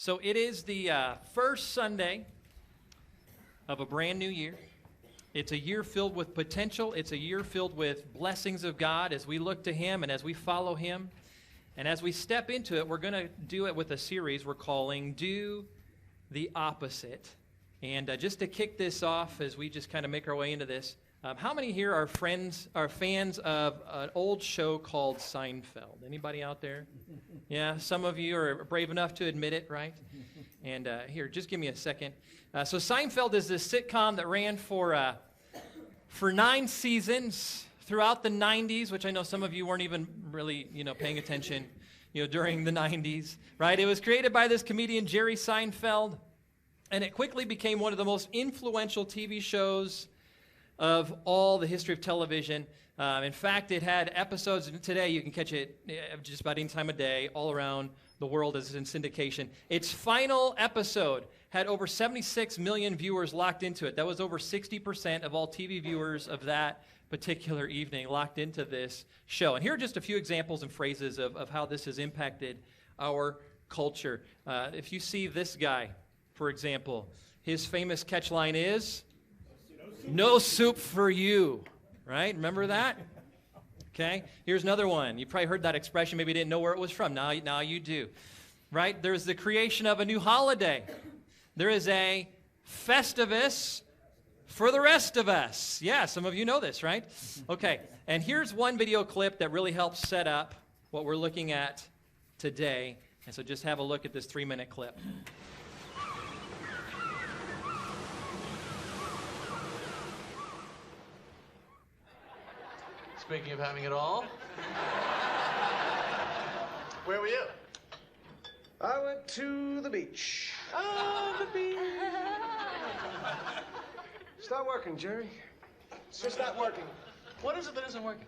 So it is the first Sunday of a brand new year. It's a year filled with potential. It's a year filled with blessings of God as we look to Him and as we follow Him. And as we step into it, we're going to do it with a series we're calling Do the Opposite. And just to kick this off as we just kind of make our way into this, how many here are fans of an old show called Seinfeld? Anybody out there? Yeah, some of you are brave enough to admit it, right? And here, just give me a second. So Seinfeld is this sitcom that ran for 9 seasons throughout the 90s, which I know some of you weren't even really, paying attention, during the 90s, right? It was created by this comedian, Jerry Seinfeld, and it quickly became one of the most influential TV shows of all the history of television. In fact, it had episodes, and today you can catch it just about any time of day, all around the world as it's in syndication. Its final episode had over 76 million viewers locked into it. That was over 60% of all TV viewers of that particular evening locked into this show. And here are just a few examples and phrases of how this has impacted our culture. If you see this guy, for example, his famous catchline is, "No soup for you," right? Remember that? Okay. Here's another one. You probably heard that expression. Maybe you didn't know where it was from. Now you do, right? There's the creation of a new holiday. There is a Festivus for the rest of us. Yeah, some of you know this, right? Okay. And here's one video clip that really helps set up what we're looking at today. And so just have a look at this 3-minute clip. Speaking of having it all, where were you? I went to the beach. Oh, the beach. Start working, Jerry. It's just not working. What is it that isn't working?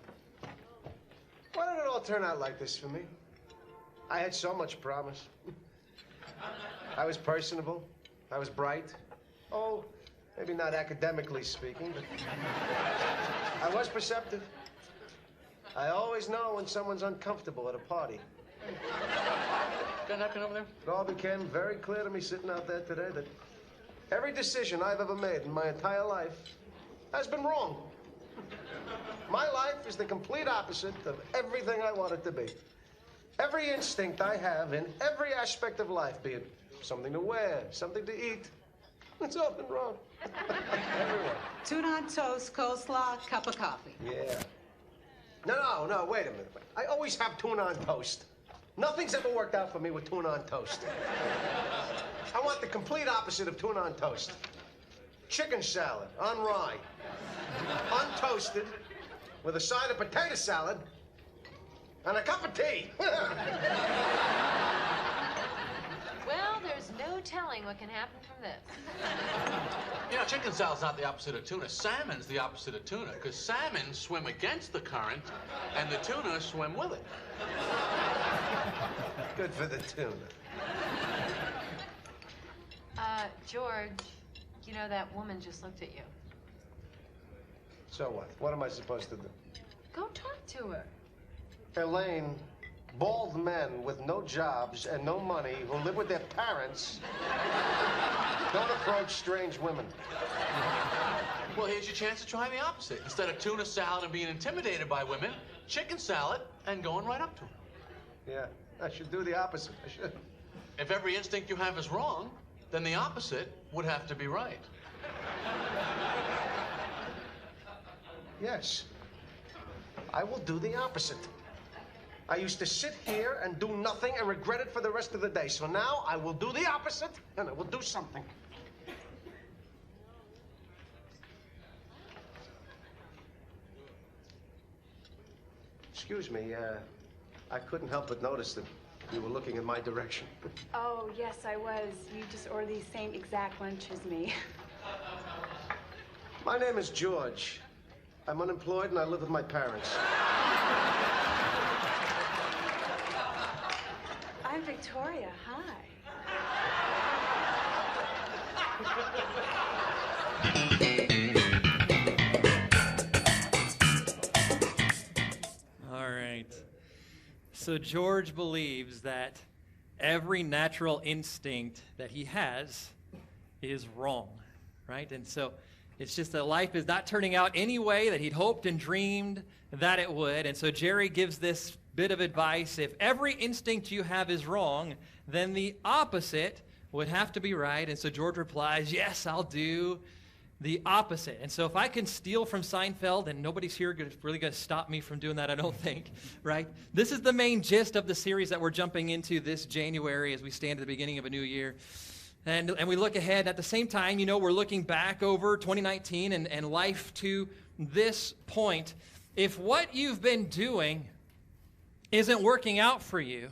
Why did it all turn out like this for me? I had so much promise. I was personable. I was bright. Oh, maybe not academically speaking, but I was perceptive. I always know when someone's uncomfortable at a party. Got a napkin over there? It all became very clear to me sitting out there today that every decision I've ever made in my entire life has been wrong. My life is the complete opposite of everything I want it to be. Every instinct I have in every aspect of life, be it something to wear, something to eat, it's all been wrong. Everywhere. Tuna on toast, coleslaw, cup of coffee. Yeah. No, wait a minute. I always have tuna on toast. Nothing's ever worked out for me with tuna on toast. I want the complete opposite of tuna on toast. Chicken salad on rye, untoasted, with a side of potato salad and a cup of tea. Well, there's no telling what can happen from this. Chicken salad's not the opposite of tuna. Salmon's the opposite of tuna, because salmon swim against the current, and the tuna swim with it. Good for the tuna. George, that woman just looked at you. So what? What am I supposed to do? Go talk to her. Elaine, bald men with no jobs and no money who live with their parents don't approach strange women. Well, here's your chance to try the opposite. Instead of tuna salad and being intimidated by women, chicken salad and going right up to them. Yeah, I should do the opposite. I should. If every instinct you have is wrong, then the opposite would have to be right. Yes. I will do the opposite. I used to sit here and do nothing and regret it for the rest of the day. So now I will do the opposite, and I will do something. Excuse me, I couldn't help but notice that you were looking in my direction. Oh, yes, I was. You just ordered the same exact lunch as me. My name is George. I'm unemployed and I live with my parents. I'm Victoria. Hi. All right. So George believes that every natural instinct that he has is wrong, right? And so it's just that life is not turning out any way that he'd hoped and dreamed that it would. And so Jerry gives this bit of advice. If every instinct you have is wrong, then the opposite would have to be right. And so George replies, yes, I'll do the opposite. And so if I can steal from Seinfeld, and nobody's here really going to stop me from doing that, I don't think, right? This is the main gist of the series that we're jumping into this January as we stand at the beginning of a new year. And we look ahead. At the same time, we're looking back over 2019 and life to this point. If what you've been doing isn't working out for you,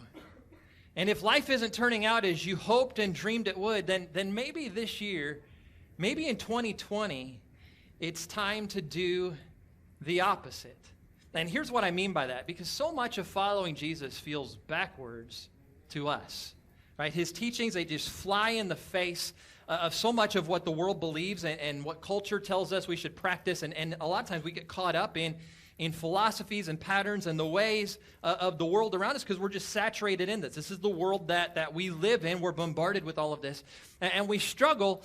and if life isn't turning out as you hoped and dreamed it would, then maybe this year, maybe in 2020, it's time to do the opposite. And here's what I mean by that, because so much of following Jesus feels backwards to us. Right? His teachings, they just fly in the face of so much of what the world believes and what culture tells us we should practice. And a lot of times we get caught up in philosophies and patterns and the ways of the world around us because we're just saturated in this. This is the world that we live in. We're bombarded with all of this. And we struggle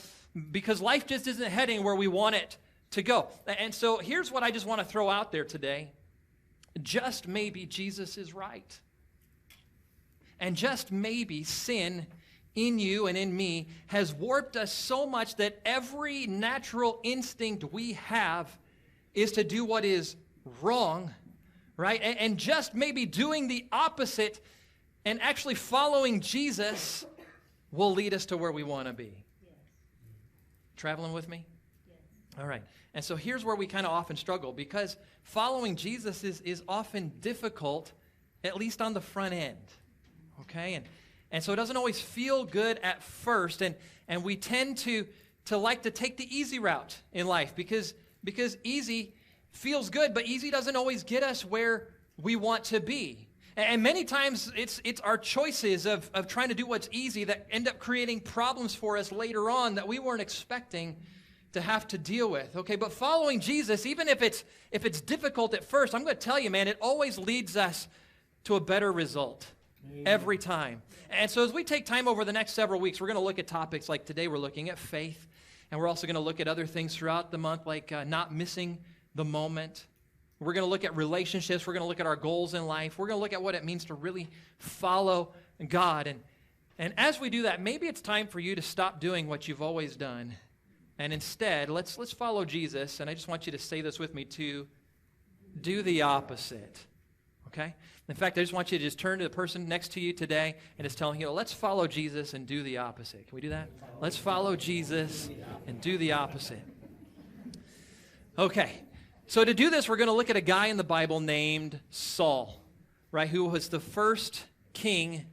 because life just isn't heading where we want it to go. And so here's what I just want to throw out there today. Just maybe Jesus is right. And just maybe sin in you and in me has warped us so much that every natural instinct we have is to do what is wrong, right? And just maybe doing the opposite and actually following Jesus will lead us to where we want to be. Yes. Traveling with me? Yes. All right. And so here's where we kind of often struggle because following Jesus is often difficult, at least on the front end. Okay, and so it doesn't always feel good at first, and we tend to like to take the easy route in life because easy feels good, but easy doesn't always get us where we want to be. And many times it's our choices of trying to do what's easy that end up creating problems for us later on that we weren't expecting to have to deal with. Okay, but following Jesus, even if it's difficult at first, I'm going to tell you, man, it always leads us to a better result. Every time. And so as we take time over the next several weeks, we're going to look at topics like today we're looking at faith, and we're also going to look at other things throughout the month like not missing the moment. We're going to look at relationships. We're going to look at our goals in life. We're going to look at what it means to really follow God. And as we do that, maybe it's time for you to stop doing what you've always done. And instead, let's follow Jesus. And I just want you to say this with me, to do the opposite. Okay? In fact, I just want you to just turn to the person next to you today and just tell him, let's follow Jesus and do the opposite. Can we do that? Let's follow Jesus and do the opposite. Okay. So to do this, we're going to look at a guy in the Bible named Saul, right, who was the first king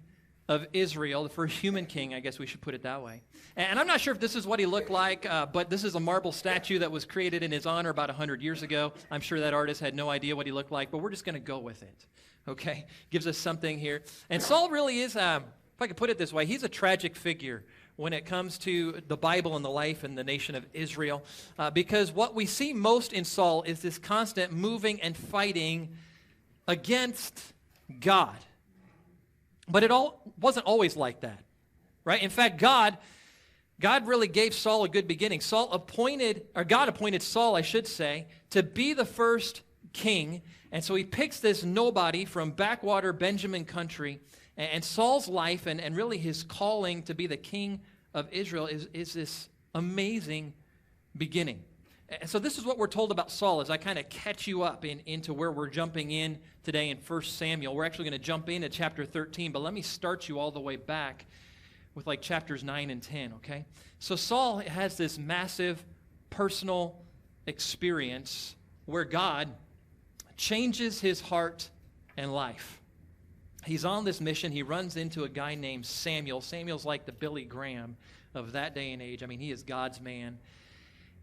of Israel, the first human king, I guess we should put it that way. And I'm not sure if this is what he looked like, but this is a marble statue that was created in his honor about 100 years ago. I'm sure that artist had no idea what he looked like, but we're just going to go with it. Okay, gives us something here. And Saul really is, if I could put it this way, he's a tragic figure when it comes to the Bible and the life and the nation of Israel. Because what we see most in Saul is this constant moving and fighting against God. But it wasn't always like that, right? In fact, God really gave Saul a good beginning. God appointed Saul, I should say, to be the first king. And so he picks this nobody from backwater Benjamin country. And Saul's life and really his calling to be the king of Israel is this amazing beginning. And so this is what we're told about Saul as I kind of catch you up into where we're jumping in today in 1 Samuel. We're actually going to jump into chapter 13, but let me start you all the way back with like chapters 9 and 10, okay? So Saul has this massive personal experience where God changes his heart and life. He's on this mission. He runs into a guy named Samuel. Samuel's like the Billy Graham of that day and age. I mean, he is God's man.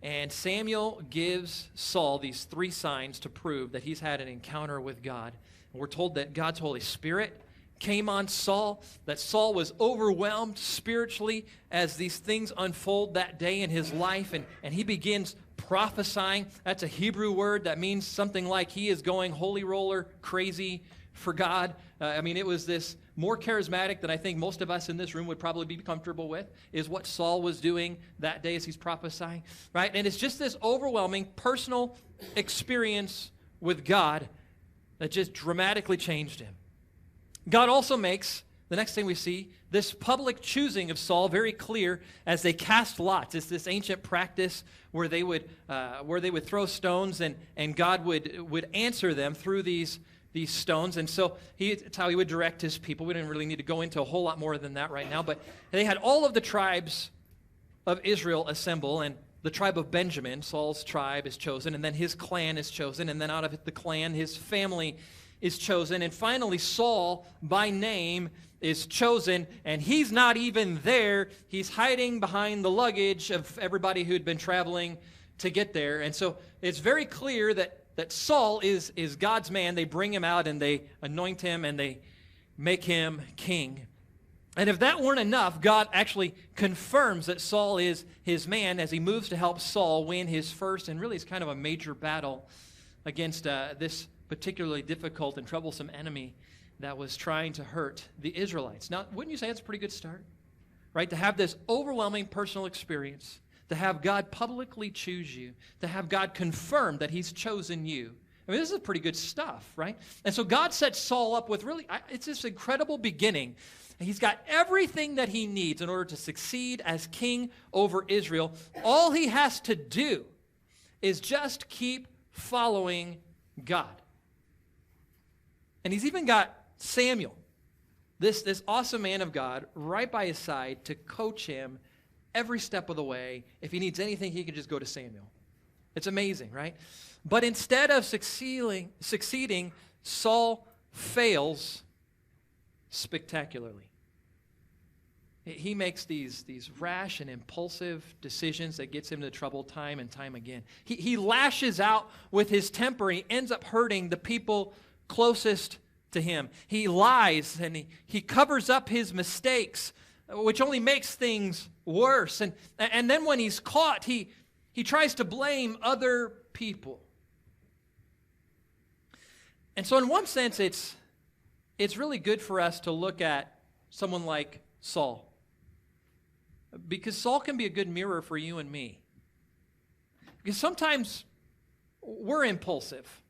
And Samuel gives Saul these 3 signs to prove that he's had an encounter with God. And we're told that God's Holy Spirit came on Saul, that Saul was overwhelmed spiritually as these things unfold that day in his life, and he begins prophesying. That's a Hebrew word that means something like he is going holy roller crazy for God. It was this more charismatic than I think most of us in this room would probably be comfortable with, is what Saul was doing that day as he's prophesying, right? And it's just this overwhelming personal experience with God that just dramatically changed him. God also makes, the next thing we see, this public choosing of Saul very clear as they cast lots. It's this ancient practice where they would throw stones and God would answer them through these stones. And so it's how he would direct his people. We didn't really need to go into a whole lot more than that right now, but they had all of the tribes of Israel assemble, and the tribe of Benjamin, Saul's tribe, is chosen, and then his clan is chosen, and then out of the clan, his family is chosen, and finally Saul, by name, is chosen, and he's not even there. He's hiding behind the luggage of everybody who'd been traveling to get there. And so it's very clear that Saul is God's man. They bring him out, and they anoint him, and they make him king. And if that weren't enough, God actually confirms that Saul is his man as he moves to help Saul win his first, and really it's kind of a major battle against this particularly difficult and troublesome enemy that was trying to hurt the Israelites. Now, wouldn't you say that's a pretty good start? Right? To have this overwhelming personal experience, to have God publicly choose you, to have God confirm that he's chosen you. I mean, this is pretty good stuff, right? And so God sets Saul up with really, it's this incredible beginning. He's got everything that he needs in order to succeed as king over Israel. All he has to do is just keep following God. And he's even got Samuel, this awesome man of God, right by his side to coach him every step of the way. If he needs anything, he can just go to Samuel. It's amazing, right? But instead of succeeding, Saul fails spectacularly. He makes these rash and impulsive decisions that gets him into trouble time and time again. He lashes out with his temper. He ends up hurting the people closest to him. He lies and he covers up his mistakes, which only makes things worse. And then when he's caught, he tries to blame other people. And so in one sense, it's really good for us to look at someone like Saul, because Saul can be a good mirror for you and me. Because sometimes we're impulsive.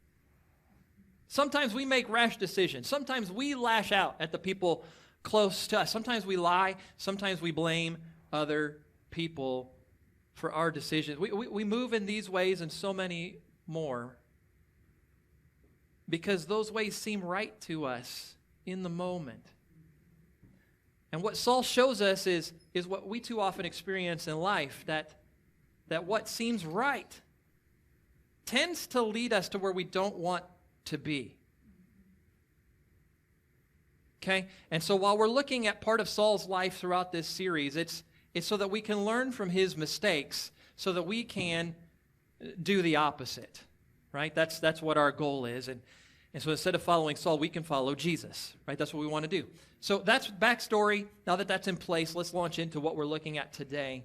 Sometimes we make rash decisions. Sometimes we lash out at the people close to us. Sometimes we lie. Sometimes we blame other people for our decisions. We move in these ways and so many more because those ways seem right to us in the moment. And what Saul shows us is what we too often experience in life, that what seems right tends to lead us to where we don't want to be. Okay? And so while we're looking at part of Saul's life throughout this series, it's so that we can learn from his mistakes so that we can do the opposite. Right? That's what our goal is. And so instead of following Saul, we can follow Jesus. Right? That's what we want to do. So that's backstory. Now that that's in place, let's launch into what we're looking at today.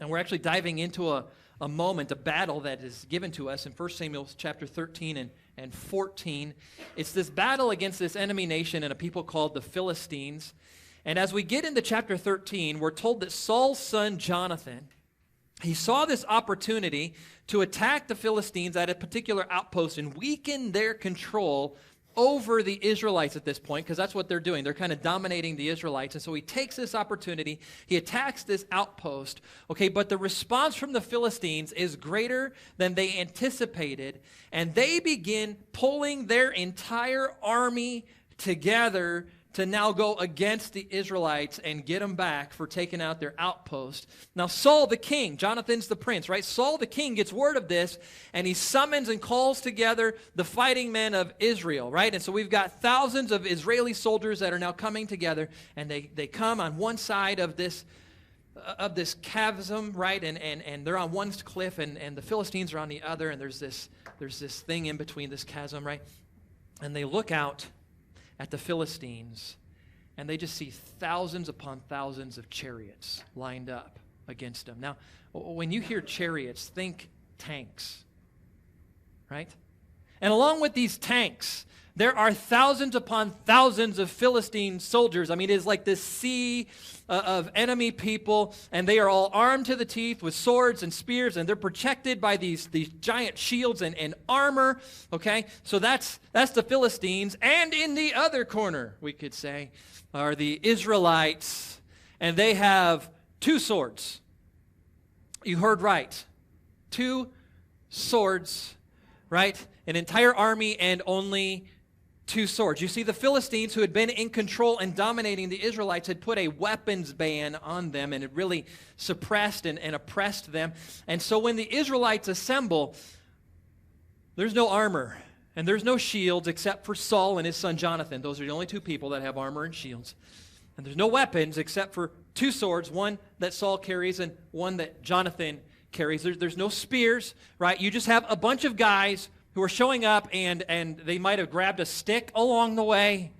And we're actually diving into a moment, a battle that is given to us in 1 Samuel chapter 13 and 14. It's this battle against this enemy nation and a people called the Philistines. And as we get into chapter 13, we're told that Saul's son Jonathan, he saw this opportunity to attack the Philistines at a particular outpost and weaken their control over the Israelites at this point, because that's what they're doing. They're kind of dominating the Israelites. And so he takes this opportunity, he attacks this outpost, okay, but the response from the Philistines is greater than they anticipated, and they begin pulling their entire army together to now go against the Israelites and get them back for taking out their outpost. Now Saul the king, Jonathan's the prince, right? Saul the king gets word of this, and he summons and calls together the fighting men of Israel, right? And so we've got thousands of Israeli soldiers that are now coming together, and they come on one side of this chasm, right? And they're on one cliff, and the Philistines are on the other, and there's this thing in between this chasm, right? And they look out at the Philistines, and they just see thousands upon thousands of chariots lined up against them. Now, when you hear chariots, think tanks, right? And along with these tanks, there are thousands upon thousands of Philistine soldiers. I mean, it is like this sea of enemy people, and they are all armed to the teeth with swords and spears, and they're protected by these giant shields and armor, okay? So that's the Philistines. And in the other corner, we could say, are the Israelites, and they have 2 swords. You heard right. 2 swords, right? An entire army and only 2 swords. You see, the Philistines, who had been in control and dominating the Israelites, had put a weapons ban on them, and it really suppressed and oppressed them. And so when the Israelites assemble, there's no armor and there's no shields except for Saul and his son Jonathan. Those are the only 2 people that have armor and shields. And there's no weapons except for 2 swords, one that Saul carries and one that Jonathan carries. There's no spears, right? You just have a bunch of guys who are showing up, and they might have grabbed a stick along the way.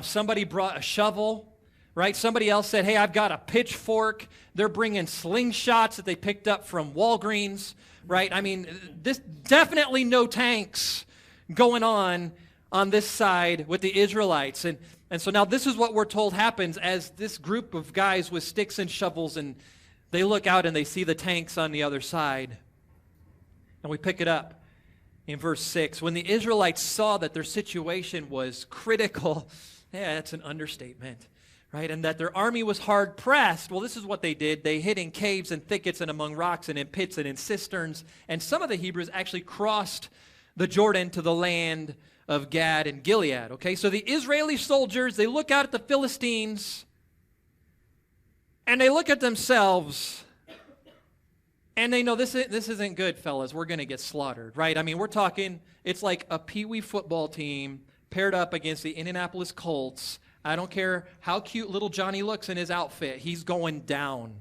Somebody brought a shovel, right? Somebody else said, hey, I've got a pitchfork. They're bringing slingshots that they picked up from Walgreens, right? I mean, this definitely no tanks going on this side with the Israelites. And so now this is what we're told happens as this group of guys with sticks and shovels, and they look out and they see the tanks on the other side. And we pick it up in verse 6. When the Israelites saw that their situation was critical, yeah, that's an understatement, right? And that their army was hard pressed, well, this is what they did. They hid in caves and thickets and among rocks and in pits and in cisterns. And some of the Hebrews actually crossed the Jordan to the land of Gad and Gilead, okay? So the Israeli soldiers, they look out at the Philistines and they look at themselves. And they know this isn't good, fellas. We're going to get slaughtered, right? I mean, we're talking, it's like a peewee football team paired up against the Indianapolis Colts. I don't care how cute little Johnny looks in his outfit. He's going down,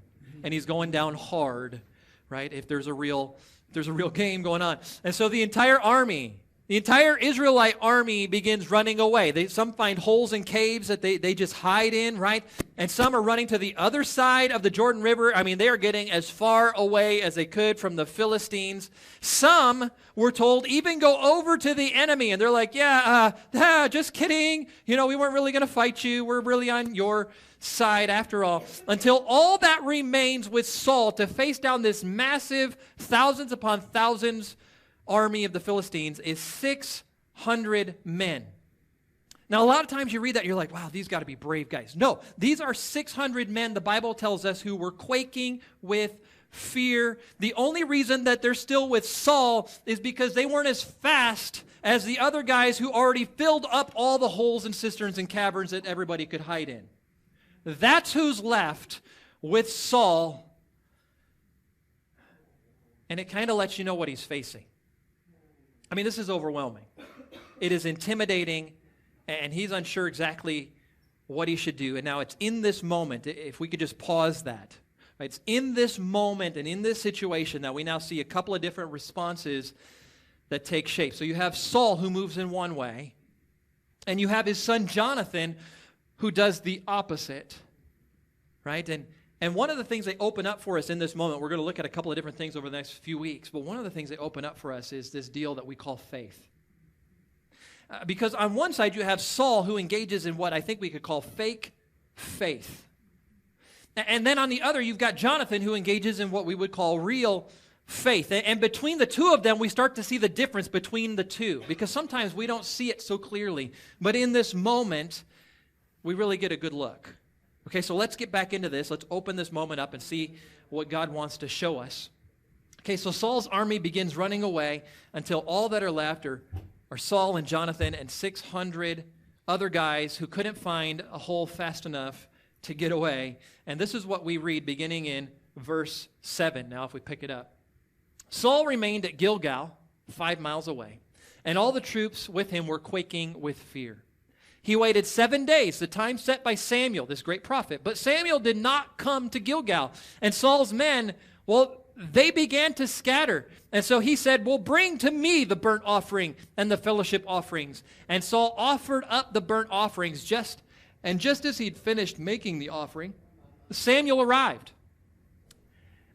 and he's going down hard, right? If there's a real game going on. And so the entire Israelite army begins running away. Some find holes in caves that they just hide in, right? And some are running to the other side of the Jordan River. I mean, they are getting as far away as they could from the Philistines. Some, we're told, even go over to the enemy. And they're like, just kidding. You know, we weren't really going to fight you. We're really on your side after all. Until all that remains with Saul to face down this massive thousands upon thousands army of the Philistines is 600 men. Now, a lot of times you read that, you're like, wow, these got to be brave guys. No, these are 600 men, the Bible tells us, who were quaking with fear. The only reason that they're still with Saul is because they weren't as fast as the other guys who already filled up all the holes and cisterns and caverns that everybody could hide in. That's who's left with Saul. And it kind of lets you know what he's facing. I mean, this is overwhelming. It is intimidating, and he's unsure exactly what he should do. And now it's in this moment, if we could just pause that. Right? It's in this moment and in this situation that we now see a couple of different responses that take shape. So you have Saul, who moves in one way, and you have his son Jonathan, who does the opposite. Right? And one of the things they open up for us in this moment, we're going to look at a couple of different things over the next few weeks, but one of the things they open up for us is this deal that we call faith. Because on one side you have Saul, who engages in what I think we could call fake faith. And then on the other you've got Jonathan, who engages in what we would call real faith. And between the two of them we start to see the difference between the two, because sometimes we don't see it so clearly. But in this moment, we really get a good look. Okay, so let's get back into this. Let's open this moment up and see what God wants to show us. Okay, so Saul's army begins running away until all that are left are Saul and Jonathan and 600 other guys who couldn't find a hole fast enough to get away. And this is what we read beginning in verse 7. Now, if we pick it up. Saul remained at Gilgal, 5 miles away, and all the troops with him were quaking with fear. He waited 7 days, the time set by Samuel, this great prophet. But Samuel did not come to Gilgal. And Saul's men, well, they began to scatter. And so he said, well, bring to me the burnt offering and the fellowship offerings. And Saul offered up the burnt offerings just as he'd finished making the offering, Samuel arrived.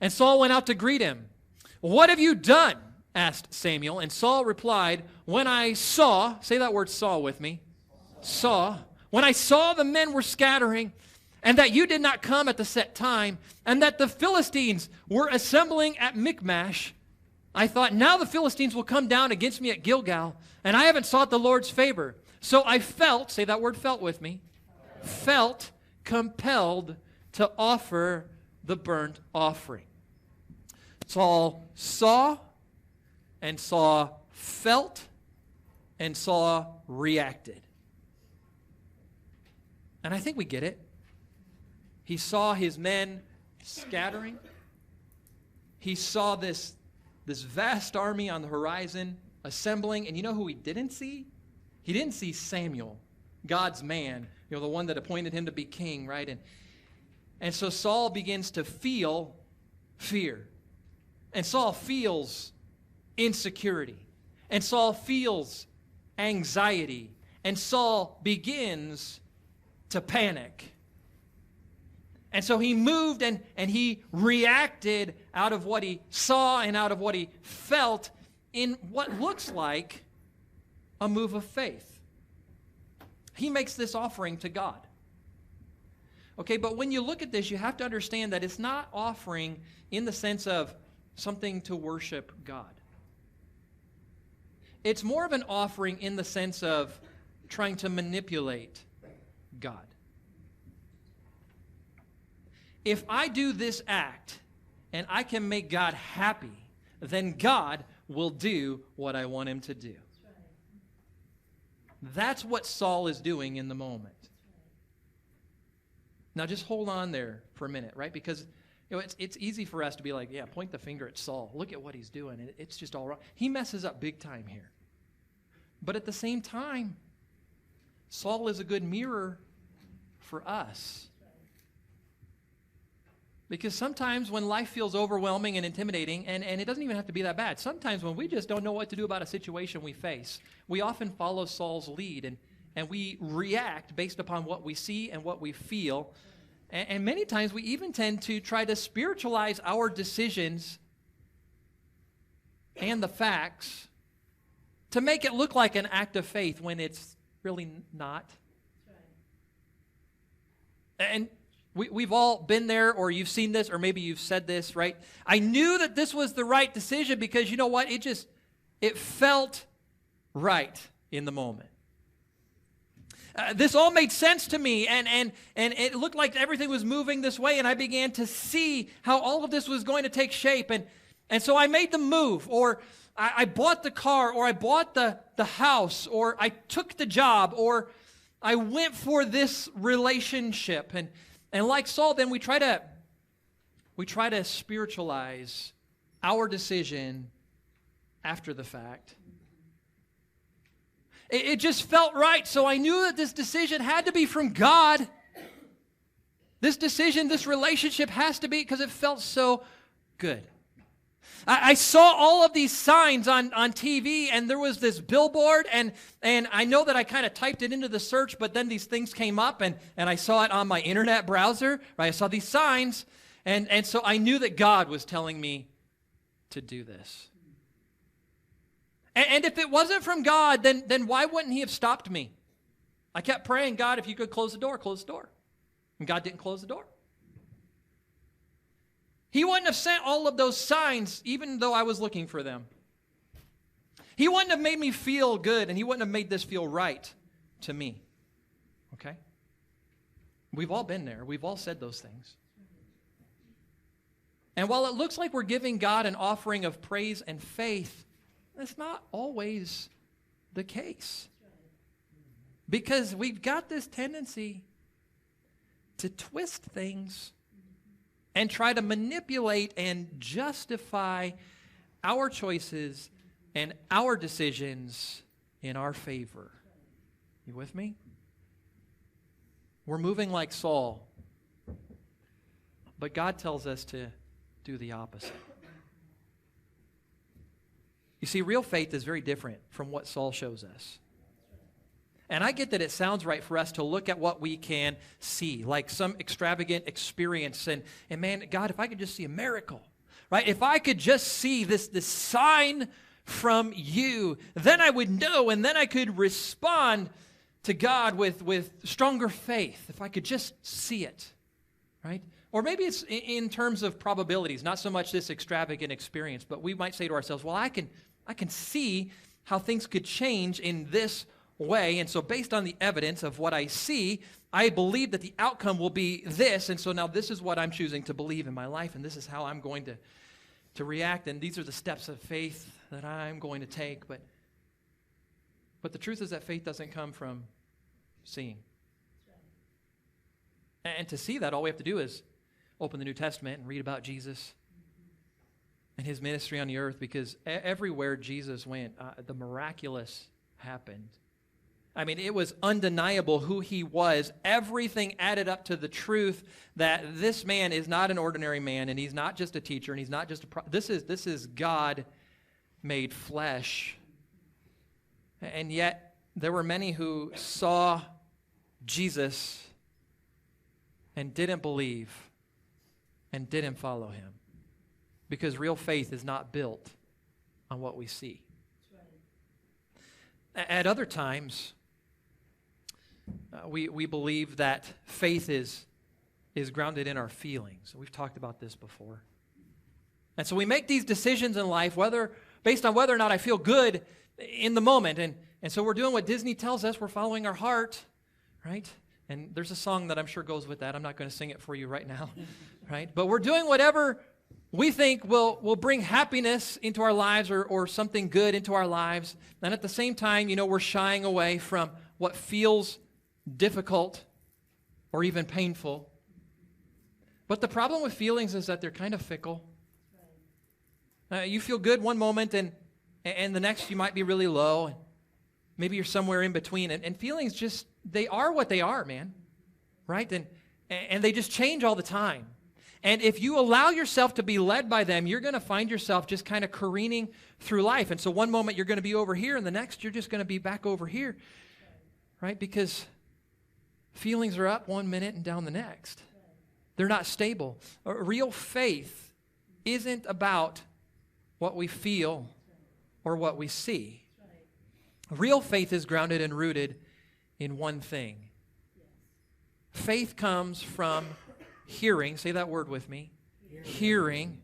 And Saul went out to greet him. What have you done? asked Samuel. And Saul replied, when I saw, say that word saw with me, saw, when I saw the men were scattering, and that you did not come at the set time, and that the Philistines were assembling at Michmash, I thought, now the Philistines will come down against me at Gilgal, and I haven't sought the Lord's favor. So I felt, say that word felt with me, felt compelled to offer the burnt offering. Saul saw, and Saul felt, and Saul reacted. And I think we get it. He saw his men scattering. He saw this vast army on the horizon assembling. And you know who he didn't see? He didn't see Samuel, God's man, the one that appointed him to be king, right? And so Saul begins to feel fear. And Saul feels insecurity. And Saul feels anxiety. And Saul begins to panic. And so he moved and he reacted out of what he saw and out of what he felt in what looks like a move of faith. He makes this offering to God. Okay, but when you look at this, you have to understand that it's not offering in the sense of something to worship God. It's more of an offering in the sense of trying to manipulate God. If I do this act and I can make God happy, then God will do what I want him to do. That's what Saul is doing in the moment. Now just hold on there for a minute, right? Because it's easy for us to be like, yeah, point the finger at Saul. Look at what he's doing. It's just all wrong. He messes up big time here. But at the same time, Saul is a good mirror for us. Because sometimes when life feels overwhelming and intimidating, and it doesn't even have to be that bad, sometimes when we just don't know what to do about a situation we face, we often follow Saul's lead, and we react based upon what we see and what we feel. And many times we even tend to try to spiritualize our decisions and the facts to make it look like an act of faith when it's really not. And we've all been there, or you've seen this, or maybe you've said this, right? I knew that this was the right decision because you know what? It felt right in the moment. This all made sense to me, and it looked like everything was moving this way, and I began to see how all of this was going to take shape, and so I made the move, or I bought the car, or I bought the house, or I took the job, or I went for this relationship, and like Saul, then we try to spiritualize our decision after the fact. It just felt right, so I knew that this decision had to be from God. This decision, this relationship has to be, because it felt so good. I saw all of these signs on TV, and there was this billboard, and I know that I kind of typed it into the search, but then these things came up, and I saw it on my internet browser. Right? I saw these signs, and so I knew that God was telling me to do this. And if it wasn't from God, then why wouldn't he have stopped me? I kept praying, God, if you could close the door, close the door. And God didn't close the door. He wouldn't have sent all of those signs even though I was looking for them. He wouldn't have made me feel good, and he wouldn't have made this feel right to me. Okay? We've all been there. We've all said those things. And while it looks like we're giving God an offering of praise and faith, that's not always the case. Because we've got this tendency to twist things and try to manipulate and justify our choices and our decisions in our favor. You with me? We're moving like Saul, but God tells us to do the opposite. You see, real faith is very different from what Saul shows us. And I get that it sounds right for us to look at what we can see, like some extravagant experience. And man, God, if I could just see a miracle, right? If I could just see this sign from you, then I would know, and then I could respond to God with stronger faith, if I could just see it, right? Or maybe it's in terms of probabilities, not so much this extravagant experience, but we might say to ourselves, well, I can see how things could change in this way, and so based on the evidence of what I see, I believe that the outcome will be this, and so now this is what I'm choosing to believe in my life, and this is how I'm going to react, and these are the steps of faith that I'm going to take. But the truth is that faith doesn't come from seeing. And to see that, all we have to do is open the New Testament and read about Jesus and his ministry on the earth, because everywhere Jesus went, the miraculous happened. I mean, it was undeniable who he was. Everything added up to the truth that this man is not an ordinary man, and he's not just a teacher, and he's not just this is God made flesh. And yet, there were many who saw Jesus and didn't believe and didn't follow him, because real faith is not built on what we see. At other times, we believe that faith is grounded in our feelings. We've talked about this before. And so we make these decisions in life based on whether or not I feel good in the moment. And so we're doing what Disney tells us. We're following our heart, right? And there's a song that I'm sure goes with that. I'm not going to sing it for you right now, right? But we're doing whatever we think will bring happiness into our lives, or something good into our lives. And at the same time, we're shying away from what feels difficult or even painful. But the problem with feelings is that they're kind of fickle. You feel good one moment, and the next you might be really low. And maybe you're somewhere in between. And feelings just, they are what they are, man. Right? And they just change all the time. And if you allow yourself to be led by them, you're going to find yourself just kind of careening through life. And so one moment you're going to be over here, and the next you're just going to be back over here. Right? Because feelings are up one minute and down the next. They're not stable. Real faith isn't about what we feel or what we see. Real faith is grounded and rooted in one thing. Faith comes from hearing, say that word with me, hearing,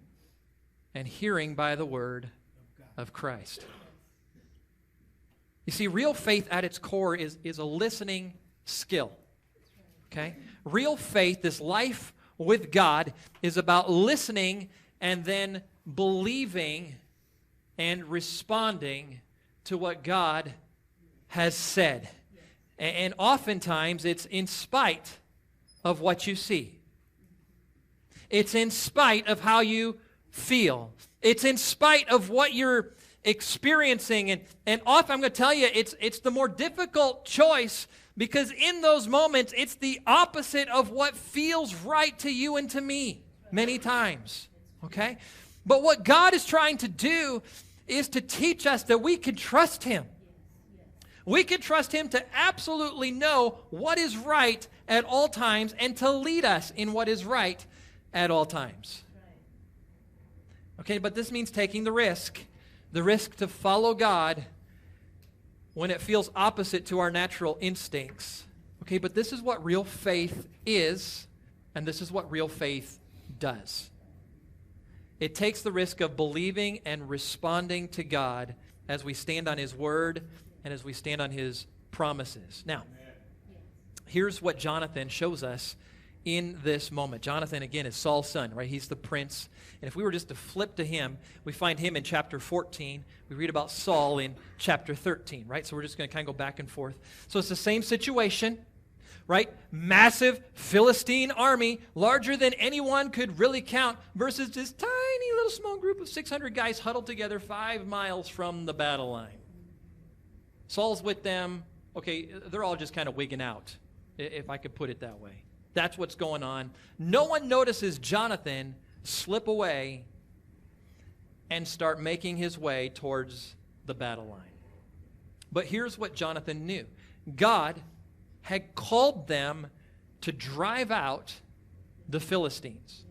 and hearing by the word of Christ. You see, real faith at its core is a listening skill. Okay? Real faith, this life with God, is about listening and then believing and responding to what God has said. And oftentimes it's in spite of what you see. It's in spite of how you feel. It's in spite of what you're experiencing. And often, I'm going to tell you, it's the more difficult choice, because in those moments, it's the opposite of what feels right to you and to me many times. Okay? But what God is trying to do is to teach us that we can trust him. We can trust him to absolutely know what is right at all times and to lead us in what is right at all times. Okay, but this means taking the risk to follow God when it feels opposite to our natural instincts. Okay, but this is what real faith is, and this is what real faith does. It takes the risk of believing and responding to God as we stand on his word and as we stand on his promises. Now, here's what Jonathan shows us in this moment. Jonathan, again, is Saul's son, right? He's the prince. And if we were just to flip to him, we find him in chapter 14. We read about Saul in chapter 13, right? So we're just going to kind of go back and forth. So it's the same situation, right? Massive Philistine army, larger than anyone could really count, versus this tiny little small group of 600 guys huddled together 5 miles from the battle line. Saul's with them. Okay, they're all just kind of wigging out, if I could put it that way. That's what's going on. No one notices Jonathan slip away and start making his way towards the battle line. But here's what Jonathan knew. God had called them to drive out the Philistines.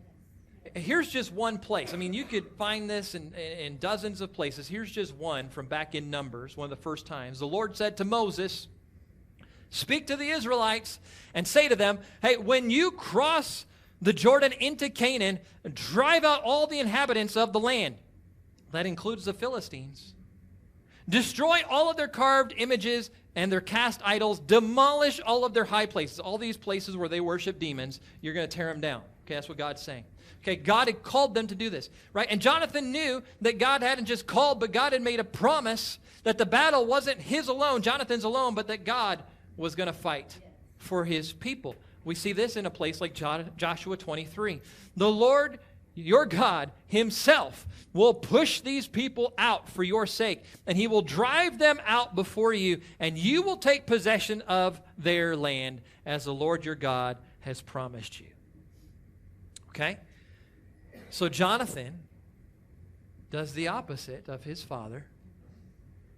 Here's just one place. I mean, you could find this in dozens of places. Here's just one from back in Numbers, one of the first times. The Lord said to Moses, speak to the Israelites and say to them, hey, when you cross the Jordan into Canaan, drive out all the inhabitants of the land. That includes the Philistines. Destroy all of their carved images and their cast idols. Demolish all of their high places. All these places where they worship demons, you're going to tear them down. Okay, that's what God's saying. Okay, God had called them to do this, right? And Jonathan knew that God hadn't just called, but God had made a promise that the battle wasn't his alone, Jonathan's alone, but that God was going to fight for his people. We see this in a place like Joshua 23. The Lord, your God himself, will push these people out for your sake, and he will drive them out before you, and you will take possession of their land as the Lord your God has promised you. Okay? So Jonathan does the opposite of his father.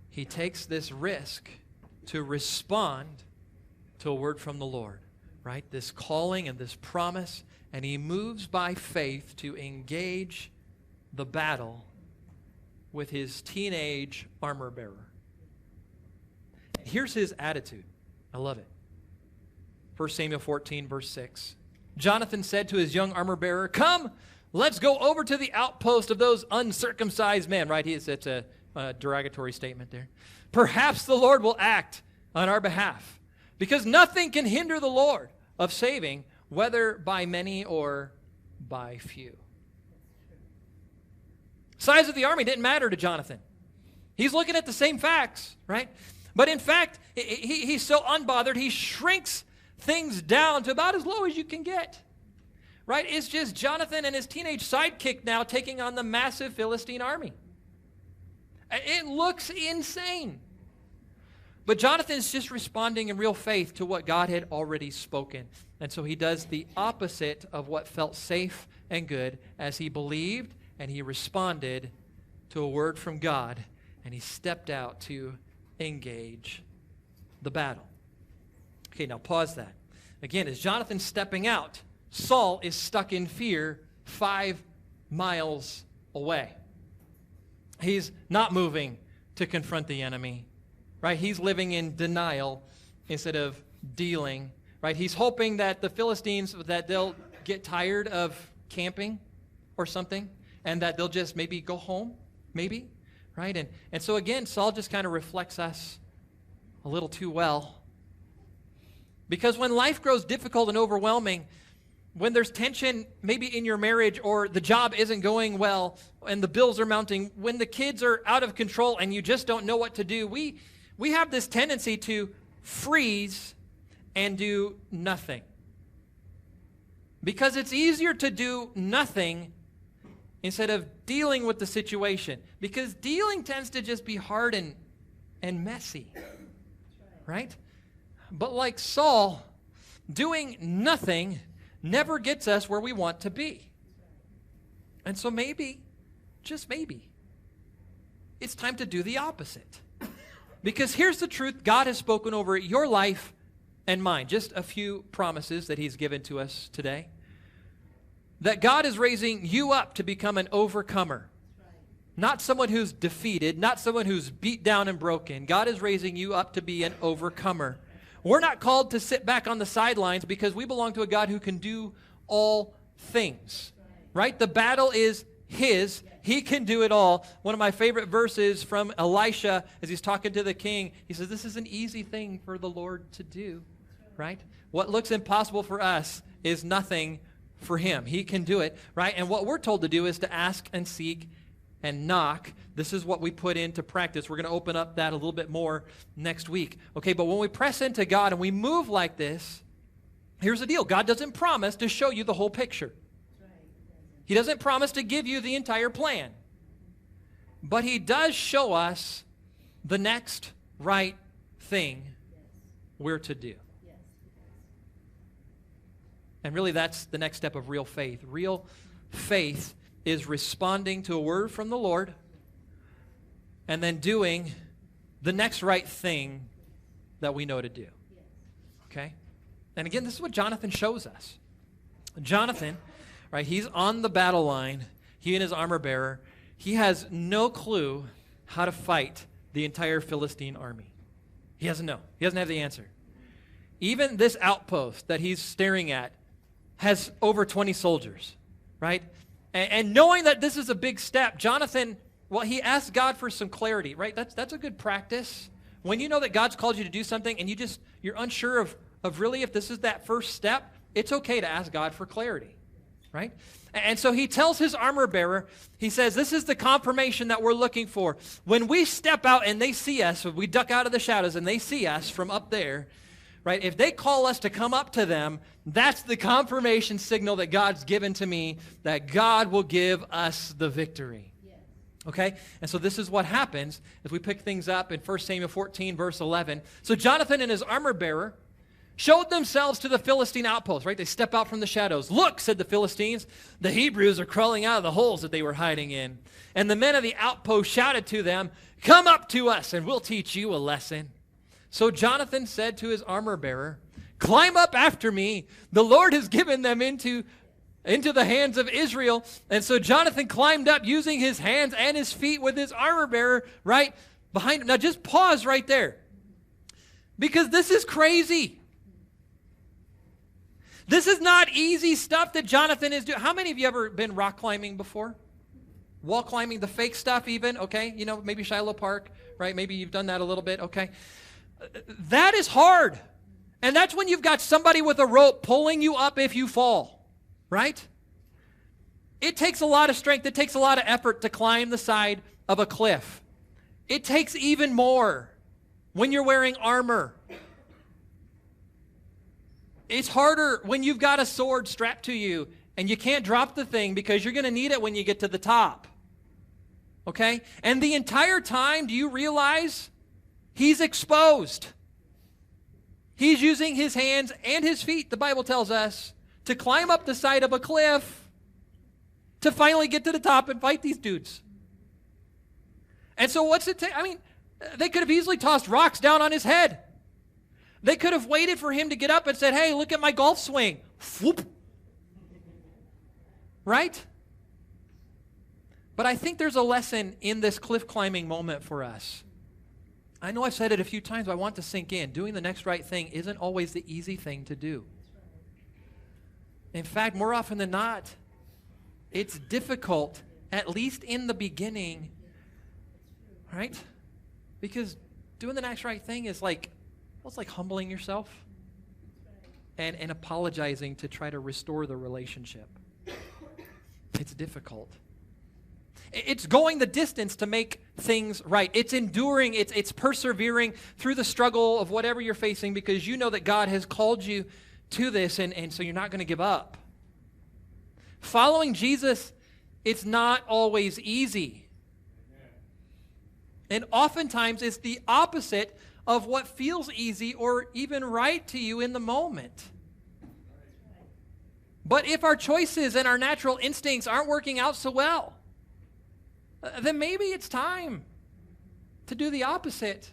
He takes this risk to respond to a word from the Lord, right? This calling and this promise, and he moves by faith to engage the battle with his teenage armor bearer. Here's his attitude. I love it. 1 Samuel 14, verse 6. Jonathan said to his young armor bearer, come, let's go over to the outpost of those uncircumcised men, right? It's a derogatory statement there. Perhaps the Lord will act on our behalf, because nothing can hinder the Lord of saving, whether by many or by few. Size of the army didn't matter to Jonathan. He's looking at the same facts, right? But in fact, he's so unbothered, he shrinks things down to about as low as you can get, right? It's just Jonathan and his teenage sidekick now taking on the massive Philistine army. It looks insane. But Jonathan's just responding in real faith to what God had already spoken. And so he does the opposite of what felt safe and good, as he believed and he responded to a word from God, and he stepped out to engage the battle. Okay, now pause that. Again, as Jonathan's stepping out, Saul is stuck in fear 5 miles away. He's not moving to confront the enemy, right? He's living in denial instead of dealing, right? He's hoping that the Philistines, that they'll get tired of camping or something, and that they'll just maybe go home, maybe, right? And so again, Saul just kind of reflects us a little too well. Because when life grows difficult and overwhelming, when there's tension maybe in your marriage, or the job isn't going well and the bills are mounting, when the kids are out of control and you just don't know what to do, we have this tendency to freeze and do nothing. Because it's easier to do nothing instead of dealing with the situation. Because dealing tends to just be hard and messy, right? But like Saul, doing nothing never gets us where we want to be. And so maybe, just maybe, it's time to do the opposite. Because here's the truth God has spoken over your life and mine. Just a few promises that he's given to us today. That God is raising you up to become an overcomer. Not someone who's defeated, not someone who's beat down and broken. God is raising you up to be an overcomer. We're not called to sit back on the sidelines, because we belong to a God who can do all things, right? The battle is his. He can do it all. One of my favorite verses from Elisha, as he's talking to the king, he says, this is an easy thing for the Lord to do, right? What looks impossible for us is nothing for him. He can do it, right? And what we're told to do is to ask and seek and knock. This is what we put into practice. We're going to open up that a little bit more next week. Okay, but when we press into God and we move like this, here's the deal. God doesn't promise to show you the whole picture. He doesn't promise to give you the entire plan. But he does show us the next right thing we're to do. And really, that's the next step of real faith. Real faith is responding to a word from the Lord and then doing the next right thing that we know to do. Okay? And again, this is what Jonathan shows us. Jonathan right? He's on the battle line, he and his armor bearer. He has no clue how to fight the entire Philistine army. He doesn't know. He doesn't have the answer. Even this outpost that he's staring at has over 20 soldiers, right? And knowing that this is a big step, Jonathan, well, he asked God for some clarity, right? That's a good practice. When you know that God's called you to do something and you're unsure of really if this is that first step, it's okay to ask God for clarity, right? And so he tells his armor bearer, he says, this is the confirmation that we're looking for. When we step out and they see us, we duck out of the shadows and they see us from up there, right? If they call us to come up to them, that's the confirmation signal that God's given to me that God will give us the victory. Okay? And so this is what happens as we pick things up in 1 Samuel 14, verse 11. So Jonathan and his armor bearer showed themselves to the Philistine outpost, right? They step out from the shadows. Look, said the Philistines, the Hebrews are crawling out of the holes that they were hiding in. And the men of the outpost shouted to them, come up to us and we'll teach you a lesson. So Jonathan said to his armor bearer, climb up after me. The Lord has given them into the hands of Israel. And so Jonathan climbed up using his hands and his feet with his armor bearer right behind him. Now just pause right there. Because this is crazy. This is not easy stuff that Jonathan is doing. How many of you ever been rock climbing before? Wall climbing, the fake stuff even, okay? You know, maybe Shiloh Park, right? Maybe you've done that a little bit, okay? That is hard. And that's when you've got somebody with a rope pulling you up if you fall, right? It takes a lot of strength. It takes a lot of effort to climb the side of a cliff. It takes even more when you're wearing armor. It's harder when you've got a sword strapped to you and you can't drop the thing because you're going to need it when you get to the top. Okay? And the entire time, do you realize he's exposed? He's using his hands and his feet, the Bible tells us, to climb up the side of a cliff to finally get to the top and fight these dudes. And so what's it take? I mean, they could have easily tossed rocks down on his head. They could have waited for him to get up and said, hey, look at my golf swing. Whoop. Right? But I think there's a lesson in this cliff climbing moment for us. I know I've said it a few times, but I want to sink in. Doing the next right thing isn't always the easy thing to do. In fact, more often than not, it's difficult, at least in the beginning, right? Because doing the next right thing is like, well, it's like humbling yourself and apologizing to try to restore the relationship. It's difficult. It's going the distance to make things right. It's enduring, it's persevering through the struggle of whatever you're facing because you know that God has called you to this and so you're not going to give up. Following Jesus, it's not always easy. And oftentimes it's the opposite of what feels easy or even right to you in the moment. But if our choices and our natural instincts aren't working out so well, then maybe it's time to do the opposite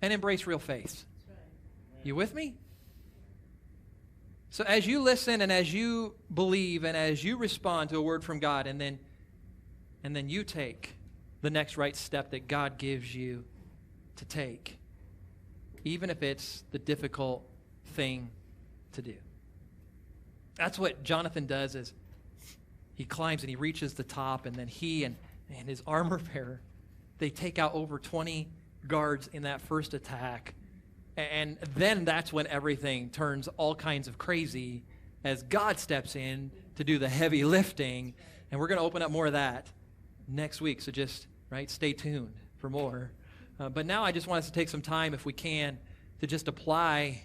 and embrace real faith. You with me? So as you listen and as you believe and as you respond to a word from God and then you take the next right step that God gives you to take, even if it's the difficult thing to do. That's what Jonathan does is he climbs and he reaches the top, and then he and his armor bearer, they take out over 20 guards in that first attack. And then that's when everything turns all kinds of crazy as God steps in to do the heavy lifting. And we're going to open up more of that next week. So just, stay tuned for more. But now I just want us to take some time, if we can, to just apply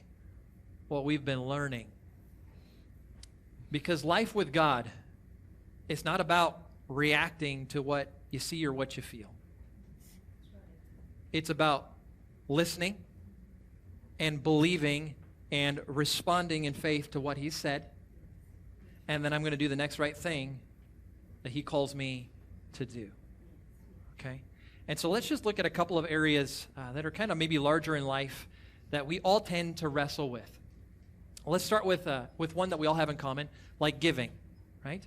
what we've been learning. Because life with God, it's not about reacting to what you see or what you feel. It's about listening and believing and responding in faith to what he said. And then I'm going to do the next right thing that he calls me to do. Okay? And so let's just look at a couple of areas that are kind of maybe larger in life that we all tend to wrestle with. Let's start with one that we all have in common, like giving. right?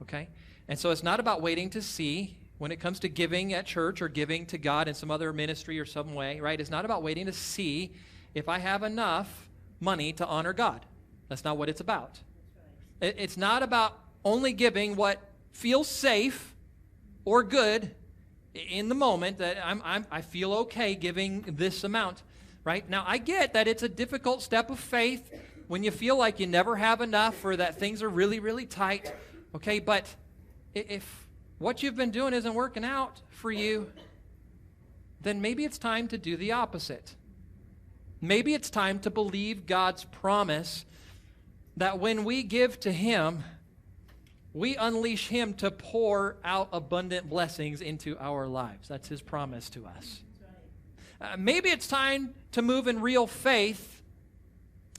Okay? And so it's not about waiting to see when it comes to giving at church or giving to God in some other ministry or some way, right? It's not about waiting to see if I have enough money to honor God. That's not what it's about. It's not about only giving what feels safe or good in the moment, that I feel okay giving this amount, right? Now, I get that it's a difficult step of faith when you feel like you never have enough or that things are really, really tight, okay? But if what you've been doing isn't working out for you, then maybe it's time to do the opposite. Maybe it's time to believe God's promise that when we give to Him, we unleash Him to pour out abundant blessings into our lives. That's His promise to us. Maybe it's time to move in real faith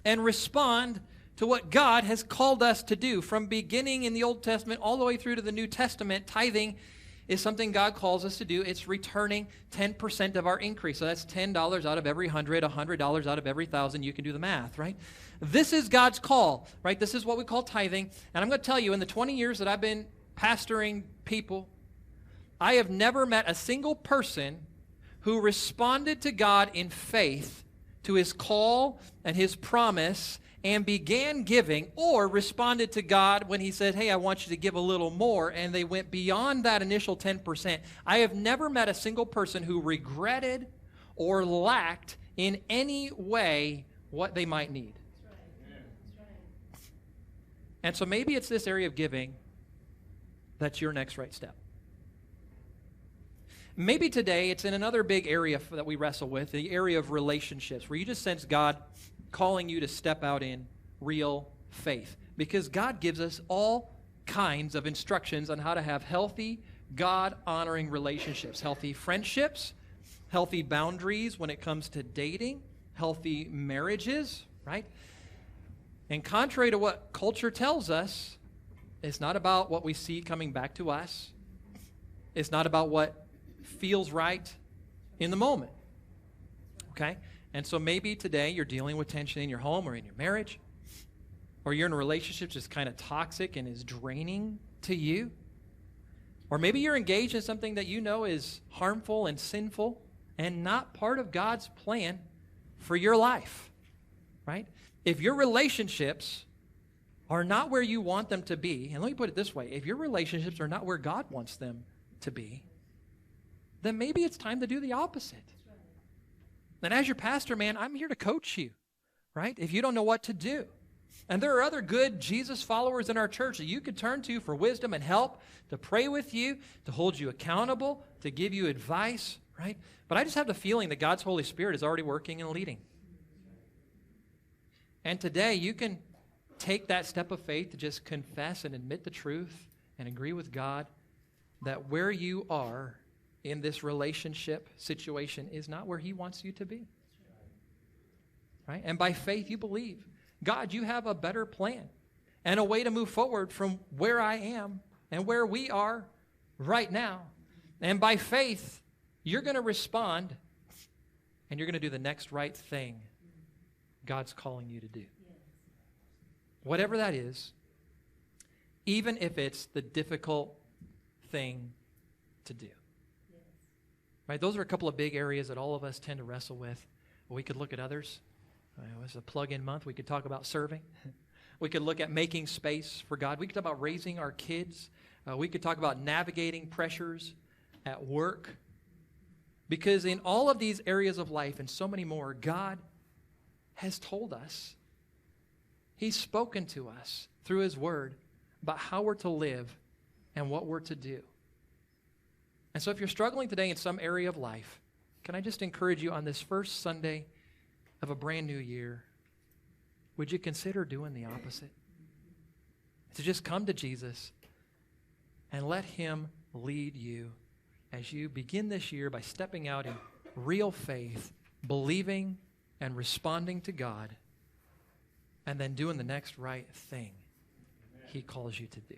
and respond to what God has called us to do. From beginning in the Old Testament all the way through to the New Testament, tithing is something God calls us to do. It's returning 10% of our increase. So that's $10 out of every 100, $100 out of every 1,000. You can do the math, right? This is God's call, right? This is what we call tithing. And I'm going to tell you, in the 20 years that I've been pastoring people, I have never met a single person who responded to God in faith, to His call and His promise, and began giving, or responded to God when He said, hey, I want you to give a little more, and they went beyond that initial 10%. I have never met a single person who regretted or lacked in any way what they might need. And so maybe it's this area of giving that's your next right step. Maybe today it's in another big area that we wrestle with, the area of relationships, where you just sense God calling you to step out in real faith. Because God gives us all kinds of instructions on how to have healthy, God-honoring relationships, healthy friendships, healthy boundaries when it comes to dating, healthy marriages, right? And contrary to what culture tells us, it's not about what we see coming back to us. It's not about what feels right in the moment, okay? And so maybe today you're dealing with tension in your home or in your marriage, or you're in a relationship that's kind of toxic and is draining to you. Or maybe you're engaged in something that you know is harmful and sinful and not part of God's plan for your life, right? If your relationships are not where you want them to be, and let me put it this way, if your relationships are not where God wants them to be, then maybe it's time to do the opposite. And as your pastor, man, I'm here to coach you, right? If you don't know what to do. And there are other good Jesus followers in our church that you could turn to for wisdom and help, to pray with you, to hold you accountable, to give you advice, right? But I just have the feeling that God's Holy Spirit is already working and leading. And today you can take that step of faith to just confess and admit the truth and agree with God that where you are in this relationship situation is not where He wants you to be. Right? And by faith you believe, God, you have a better plan and a way to move forward from where I am and where we are right now. And by faith, you're going to respond and you're going to do the next right thing God's calling you to do. Whatever that is, even if it's the difficult thing to do. Right? Those are a couple of big areas that all of us tend to wrestle with. We could look at others. It's a plug-in month. We could talk about serving. We could look at making space for God. We could talk about raising our kids. We could talk about navigating pressures at work. Because in all of these areas of life and so many more, God has told us, He's spoken to us through His Word about how we're to live and what we're to do. And so if you're struggling today in some area of life, can I just encourage you on this first Sunday of a brand new year, would you consider doing the opposite? To just come to Jesus and let Him lead you as you begin this year by stepping out in real faith, believing and responding to God, and then doing the next right thing He calls you to do.